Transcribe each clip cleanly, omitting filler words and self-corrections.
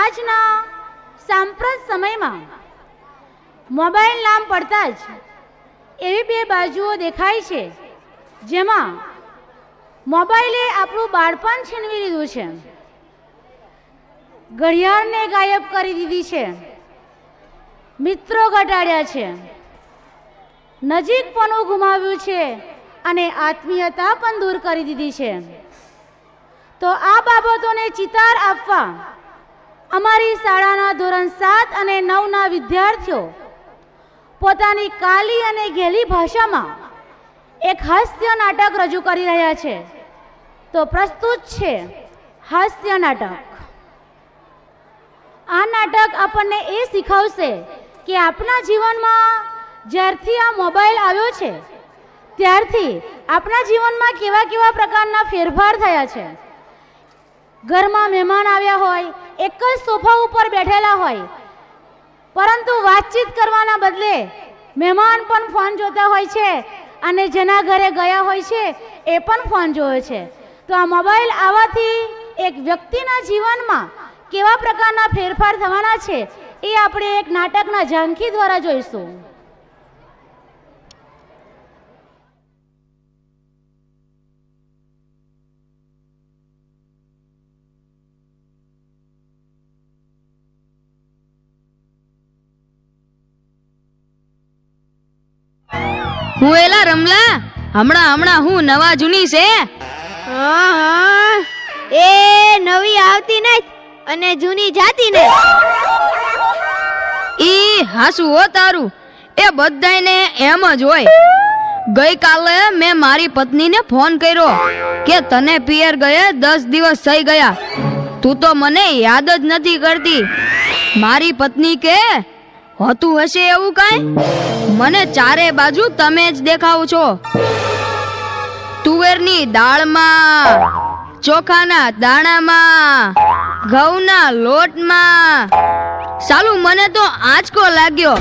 આજના સાંપ્રત સમયમાં મોબાઈલ નામ પડતા જ એવી બે બાજુઓ દેખાય છે, જેમાં મોબાઈલે આપણું બાળપણ છીનવી લીધું છે, ઘડિયાળને ગાયબ કરી દીધી છે, મિત્રો ઘટાડ્યા છે, નજીકપણું ગુમાવ્યું છે અને આત્મીયતા પણ દૂર કરી દીધી છે. તો આ બાબતોને ચિતાર આપવા અમારી શાળાના ધોરણ 7 અને 9ના વિદ્યાર્થીઓ પોતાની કાલી અને ગેલી ભાષામાં એક હાસ્ય નાટક રજૂ કરી રહ્યા છે. તો પ્રસ્તુત છે હાસ્ય નાટક. આ નાટક આપણને એ શીખવશે કે આપણા જીવનમાં જ્યારથી આ મોબાઈલ આવ્યો છે ત્યારથી આપણા જીવનમાં કેવા કેવા પ્રકારના ફેરફાર થયા છે. ઘરમાં મહેમાન આવ્યા હોય, એક જ સોફા ઉપર બેઠેલા હોય, પરંતુ વાતચીત કરવાના બદલે મહેમાન પણ ફોન જોતા હોય છે અને જેના ઘરે ગયા હોય છે એ પણ ફોન જોવે છે. તો આ મોબાઈલ આવવાથી એક વ્યક્તિના જીવનમાં કેવા પ્રકારના ફેરફાર થવાના છે એ આપણે એક નાટકના ઝાંખી દ્વારા જોઈશું. હું એલા રમલા, હમણાં હું નવા જૂની છે. હા એ નવી આવતી નહીં અને જૂની જાતી નહીં. ઈ હાસુ હો તારું, એ બધાયને એમ જ હોય. ગઈકાલે મેં મારી પત્નીને ફોન કર્યો કે તને પિયર ગયે 10 દિવસ થઈ ગયા, તું તો મને યાદ જ નથી કરતી. મારી પત્ની કે હોતું હશે એવું કાંઈ? મને ચારે બાજુ તમે જ દેખાવ છો. તુવેરની દાળમાં, ચોખાના દાણામાં, ઘઉંના લોટમાં. સાલું મને તો આંચકો લાગ્યો.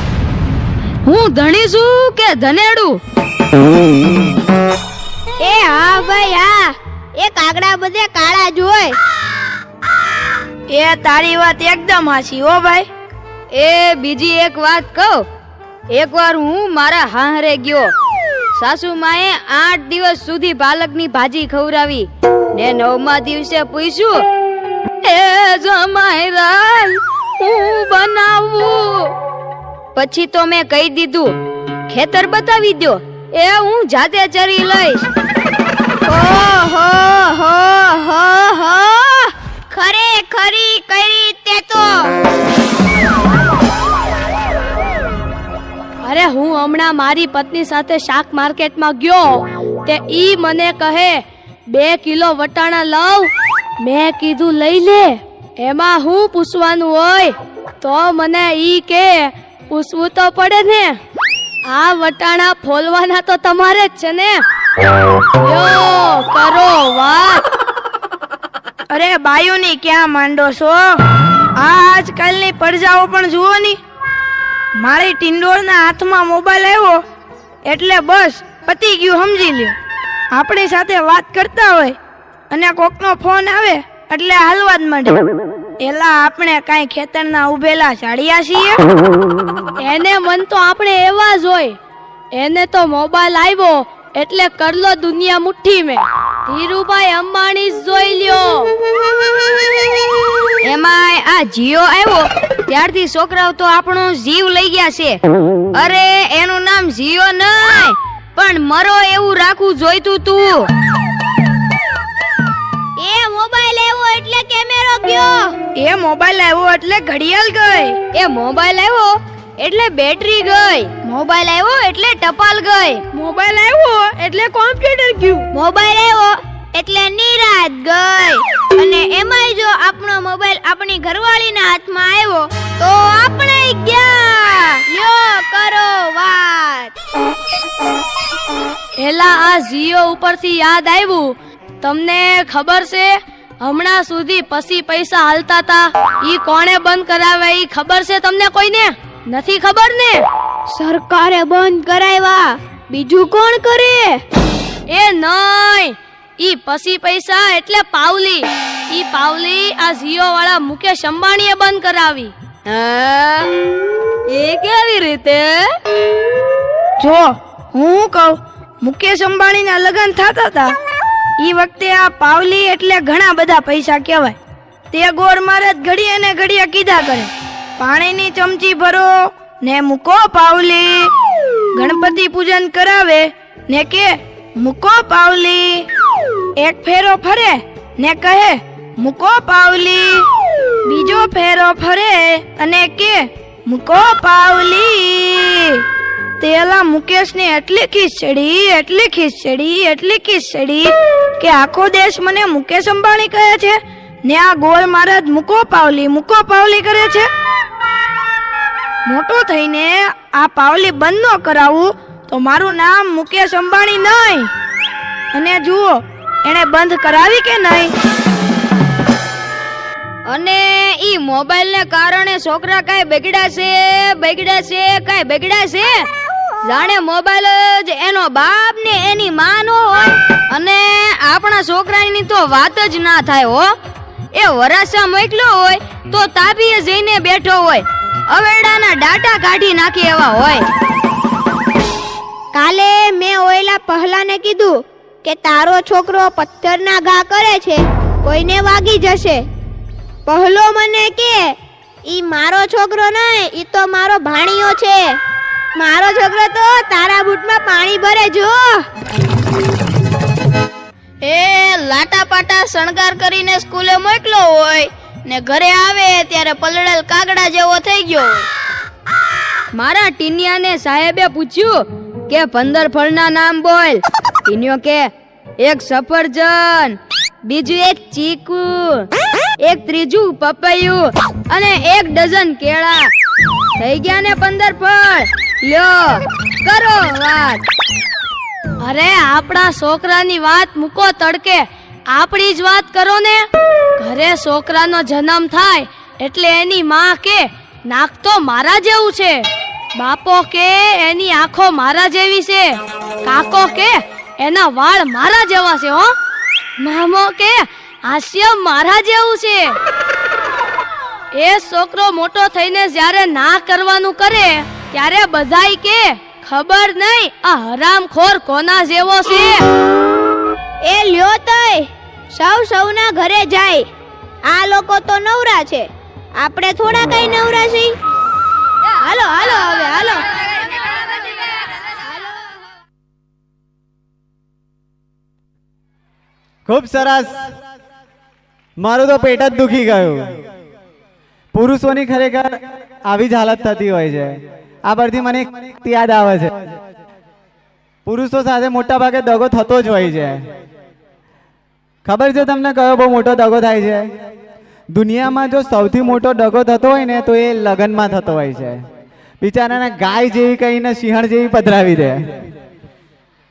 હું ધણી છું કે ધનેડું? એ હા ભાઈ હા, એ કાગડા બધે કાળા જ હોય. એ તારી વાત એકદમ હાચી હો ભાઈ. એ બીજી એક વાત કહું. એકવાર હું મારા હાહરે ગયો. સાસુ માએ 8 દિવસ સુધી પાલકની ભાજી ખવડાવી ને 9મા દિવસે પૂછ્યું, એ જમાઈ રાય હું બનાવું? પછી તો મેં કહી દીધું, ખેતર બતાવી દો, એ હું જાતે ચરી લઈશ. ઓહો હો હો હો, ખરેખરી કરી તે તો. અરે હું હમણાં મારી પત્ની સાથે શાક માર્કેટમાં ગયો તે ઈ મને કહે 2 કિલો વટાણા લાવ. મેં કીધું લઈ લે, એમાં હું પૂછવાનું હોય? તો મને ઈ કે પૂછવું તો પડે ને, આ વટાણા ફોલવાના તો તમારે જ છે ને. યો કરો વાત. અરે બાયુની ક્યાં માંડો છો? આજકાલની પરજાઓ પણ જુઓ ની. મારી ટિંડોળના હાથમાં મોબાઈલ આવ્યો એટલે બસ પતી ગયું, સમજી લ્યો. આપણી સાથે વાત કરતા હોય અને કોકનો ફોન આવે એટલે હાલવા જ માંડે. એલા આપણે કાંઈ ખેતરના ઉભેલા ઝાડિયા છીએ? એને મન તો આપણે એવા જ હોય. એને તો મોબાઈલ આવ્યો એટલે કરલો દુનિયા મુઠ્ઠી મેં. ધીરુભાઈ અંબાણી જ જોઈ લ્યો. એમાંય આ જીઓ આવ્યો ત્યારથી છોકરાઓ તો આપણો જીવ લઈ ગયા છે. અરે એનું નામ જીઓ નહીં પણ મરો એવું રાખવું જોઈતું તું. એ મોબાઈલ આવ્યો એટલે કેમેરો ગયો. એ મોબાઈલ આવ્યો એટલે ઘડિયાળ ગઈ. એ મોબાઈલ આવ્યો એટલે બેટરી ગઈ. મોબાઈલ આવ્યો એટલે ટપાલ ગઈ. મોબાઈલ આવ્યો એટલે કોમ્પ્યુટર ગયું. મોબાઈલ આવ્યો એટલે નિરાત ગઈ. અને એમાંય જો આપણો મોબાઈલ આપણી ઘરવાળીના હાથમાં આવ્યો તો આપણે ગયા. લ્યો કરો વાત. એલા આ જીઓ ઉપરથી યાદ આવ્યું, તમને ખબર છે હમણાં સુધી પછી પૈસા હાલતા હતા ઈ કોણે બંધ કરાવે ઈ ખબર છે તમને? કોઈને નથી ખબર ને? સરકારે બંધ કરાવ્યા, બીજું કોણ કરે? એ નહીં, ઈ પછી પૈસા એટલે પાવલી. ઈ પાવલી આ જીઓ વાળા મુકેશ અંબાણીએ બંધ કરાવી. હા, એ કેવી રીતે? જો હું કહું, મુકેશ અંબાણીના લગ્ન થતા હતા ઈ વખતે આ પાવલી એટલે ઘણા બધા પૈસા કહેવાય. તે ગોર મારે ઘડીએ ને ઘડીએ કીધા કરે, પાણીની ચમચી ભરો ને મૂકો પાવલી. ગણપતિ પૂજન કરાવે ને કે મૂકો પાવલી. એક ફેરો ફરે ને કહે મૂકો પાવલી. બીજો ફેરો ફરે અને કે મૂકો પાવલી. તેલા મુકેશને એટલી ખીચડી કે આખો દેશ મને મુકેશ અંબાણી કહે છે ને આ ગોળ મહારાજ મૂકો પાવલી કરે છે. મોટો થઈને આ પાવલી બંધ ન કરાવું તો મારું નામ મુકેશ અંબાણી નહીં. અને જુઓ એને બંધ કરાવી કે નહીં. અને ઈ મોબાઈલ ને કારણે છોકરા કાંઈ બગડ્યા છે. જાણે મોબાઈલ જ એનો બાપ ને એની માં નો હોય. અને આપણા છોકરાની તો વાત જ ના થાય હો. એ વરાસા મોકલ્યો હોય તો તાબીએ જઈને બેઠો હોય, અવેડાના ડાટા કાઢી નાખી એવા હોય. કાલે મેં ઓયલા પહેલાને કીધું કે તારો છોકરો પથ્થરના ઘા કરે છે, કોઈને વાગી જશે. પહેલો મને કે ઈ મારો છોકરો નહીં, ઈ તો મારો ભાણિયો છે. મારો છોકરો તો તારા બૂટમાં પાણી ભરે જો. એ લાટા પાટા શણગાર કરીને સ્કૂલે મોકલ્યો હોય ને ઘરે આવે ત્યારે પલળેલ કાગડા જેવો થઈ ગયો હોય. મારા ટીનિયાને સાહેબે પૂછ્યું કે 15 ફળના નામ બોલ. ટીનિયો કે એક સફરજન, બીજું એક ચીકુ, એક ત્રીજું પપૈયું અને 1 ડઝન કેળા. થઈ ગયા ને 15 ફળ. લ્યો કરો વાત. અરે આપણા છોકરાની વાત મૂકો તડકે, આપણી જ વાત કરો ને. ઘરે છોકરાનો જન્મ થાય એટલે એની માં કે નાક તો મારા જેવું છે, બાપો કે એની આંખો મારા જેવી છે, કાકો કે એના વાળ મારા જેવા છે હો, મામો કે હાસ્ય મારા જેવું છે. એ છોકરો મોટો થઈને જ્યારે ના કરવાનું કરે ત્યારે બધાય કે ખબર નહીં આ હરામખોર કોના જેવો છે. એ લ્યો તય સૌના ઘરે જાય. આ લોકો તો નવરા છે, આપણે થોડા કઈ નવરા છીએ. હાલો હવે હાલો. ખૂબ સરસ. મારું તો પેટ જ દુખી ગયું. પુરુષોની ખરેખર આવી જ હાલત થતી હોય છે. આ પરથી મને એક યાદ આવે છે, પુરુષો સાથે મોટા ભાગે દગો થતો જ હોય છે. ખબર છે તમને કયો બહુ મોટો દગો થાય છે? દુનિયામાં જો સૌથી મોટો દગો થતો હોય ને તો એ લગ્નમાં થતો હોય છે. બિચારાને ગાય જેવી કહીને સિંહણ જેવી પધરાવી દે.